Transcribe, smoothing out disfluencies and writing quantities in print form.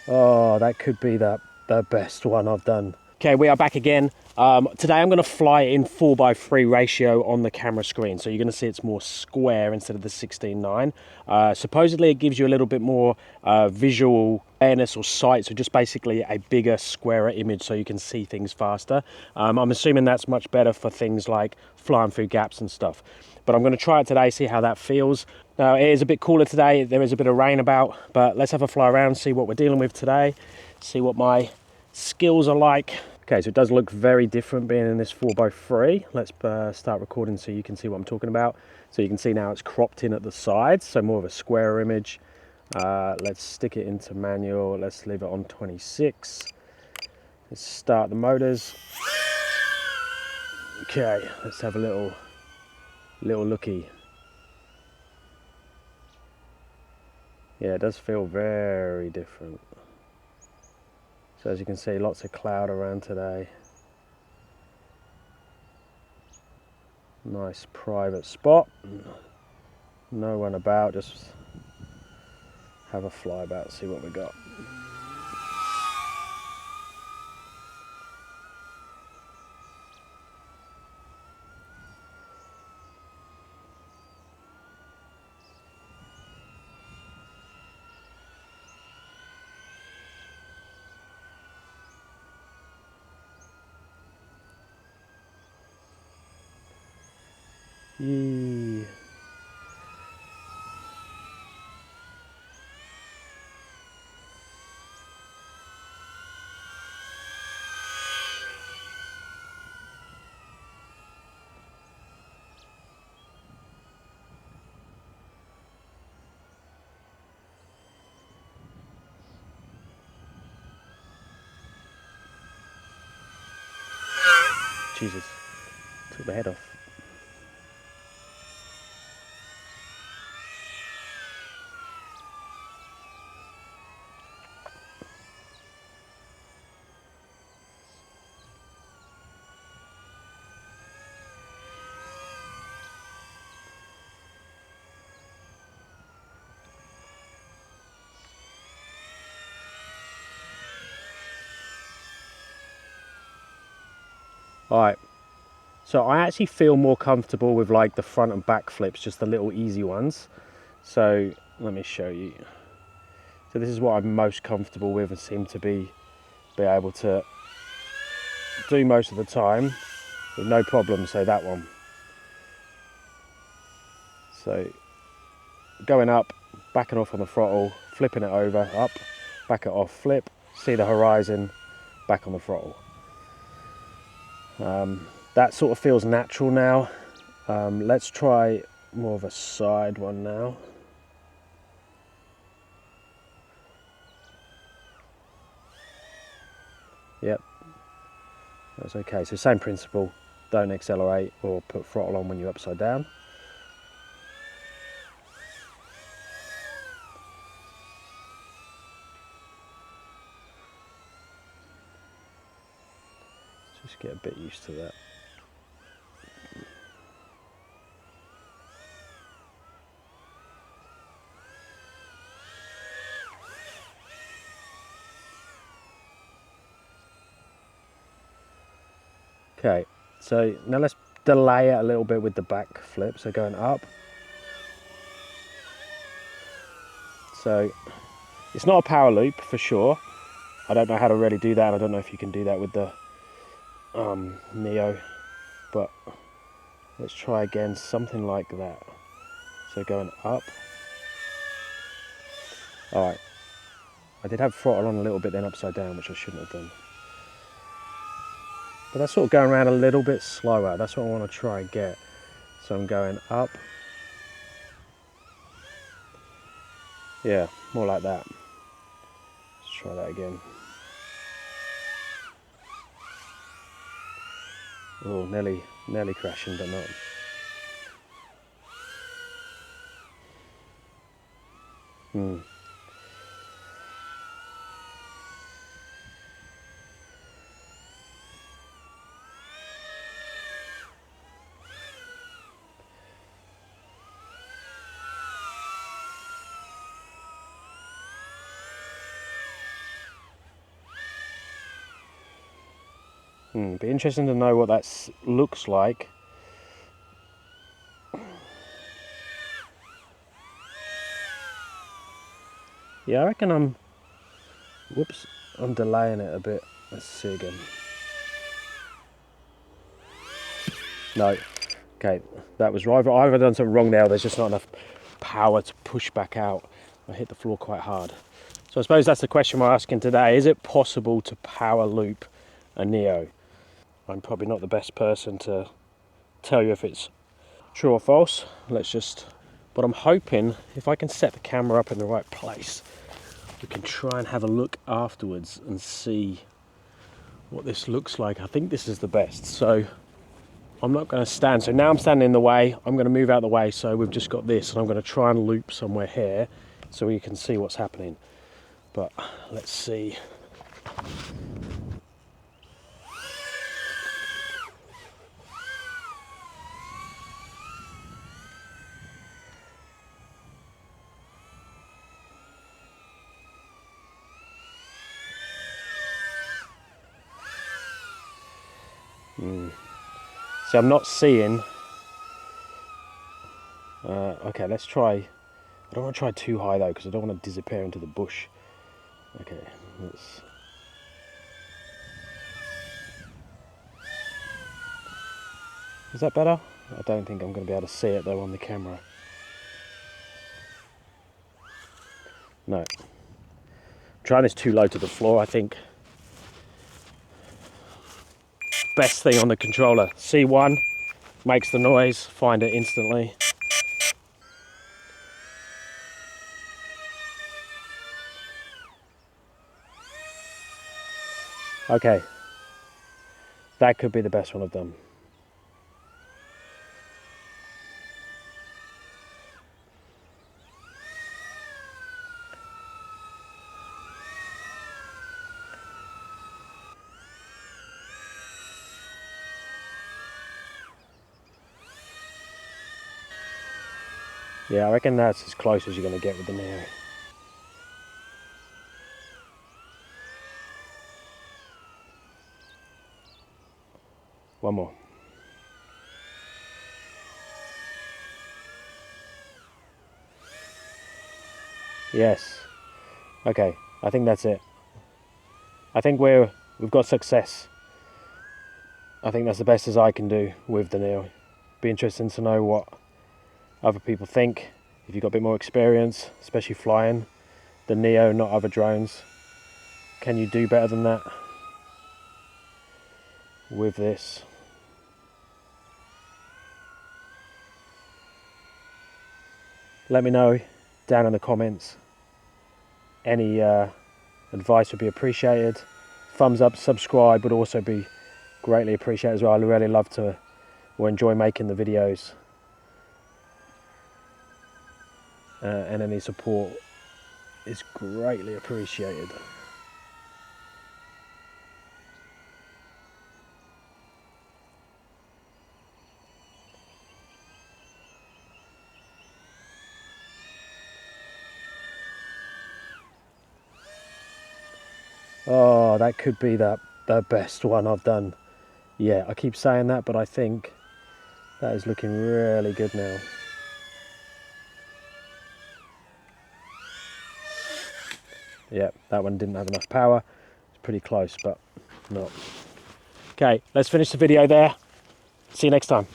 Oh, that could be the best one I've done. Okay, we are back again. Today I'm going to fly in 4:3 ratio on the camera screen. So you're going to see it's more square instead of the 16:9. Supposedly it gives you a little bit more visual awareness or sight. So just basically a bigger, squarer image so you can see things faster. I'm assuming that's much better for things like flying through gaps and stuff. But I'm going to try it today, see how that feels. Now it is a bit cooler today. There is a bit of rain about, but let's have a fly around, see what we're dealing with today, see what my skills are like. Okay, so it does look very different being in this 4:3. Let's start recording so you can see what I'm talking about. So you can see now it's cropped in at the sides, so more of a square image. Let's stick it into manual. Let's leave it on 26. Let's start the motors. Okay, let's have a little looky. Yeah, it does feel very different. So as you can see, lots of cloud around today. Nice private spot. No one about, just have a fly about, see what we got. Yee. Jesus, took the head off. All right, so I actually feel more comfortable with like the front and back flips, just the little easy ones. So let me show you. So this is what I'm most comfortable with and seem to be able to do most of the time with no problem. So that one. So going up, backing off on the throttle, flipping it over, up, back it off, flip, see the horizon, back on the throttle. That sort of feels natural now. Let's try more of a side one now. Yep, that's okay. So same principle, don't accelerate or put throttle on when you're upside down. Just get a bit used to that. Okay, so now let's delay it a little bit with the back flip. So going up. So it's not a power loop for sure. I don't know how to really do that. I don't know if you can do that with the Neo, but let's try again, something like that. So going up. All right, I did have throttle on a little bit then upside down, which I shouldn't have done. But that's sort of going around a little bit slower. That's what I want to try and get. So I'm going up. Yeah, more like that. Let's try that again. Oh, nearly crashing, but not. Be interesting to know what that looks like. Yeah, I reckon I'm delaying it a bit. Let's see again. No. Okay, that was right. I've done something wrong there. There's just not enough power to push back out. I hit the floor quite hard. So I suppose that's the question we're asking today. Is it possible to power loop a Neo? I'm probably not the best person to tell you if it's true or false. But I'm hoping if I can set the camera up in the right place, we can try and have a look afterwards and see what this looks like. I think this is the best. So I'm not going to stand. So now I'm standing in the way. I'm going to move out of the way. So we've just got this, and I'm going to try and loop somewhere here so we can see what's happening. But let's see. So I'm not seeing. Okay, let's try. I don't want to try too high though, because I don't want to disappear into the bush. Okay, let's. Is that better? I don't think I'm going to be able to see it though on the camera. No. Trying this too low to the floor, I think. Best thing on the controller. C1 makes the noise, find it instantly. Okay. That could be the best one I've done. Yeah, I reckon that's as close as you're going to get with the Neo. One more. Yes. Okay, I think that's it. I think we've got success. I think that's the best as I can do with the Neo. Be interesting to know what other people think. If you've got a bit more experience, especially flying the Neo, not other drones, can you do better than that with this? Let me know down in the comments. Any advice would be appreciated. Thumbs up, subscribe would also be greatly appreciated as well. I really love to or enjoy making the videos. And any support is greatly appreciated. Oh, that could be the best one I've done. Yeah, I keep saying that, but I think that is looking really good now. Yeah, that one didn't have enough power. It's pretty close, but not. Okay, let's finish the video there. See you next time.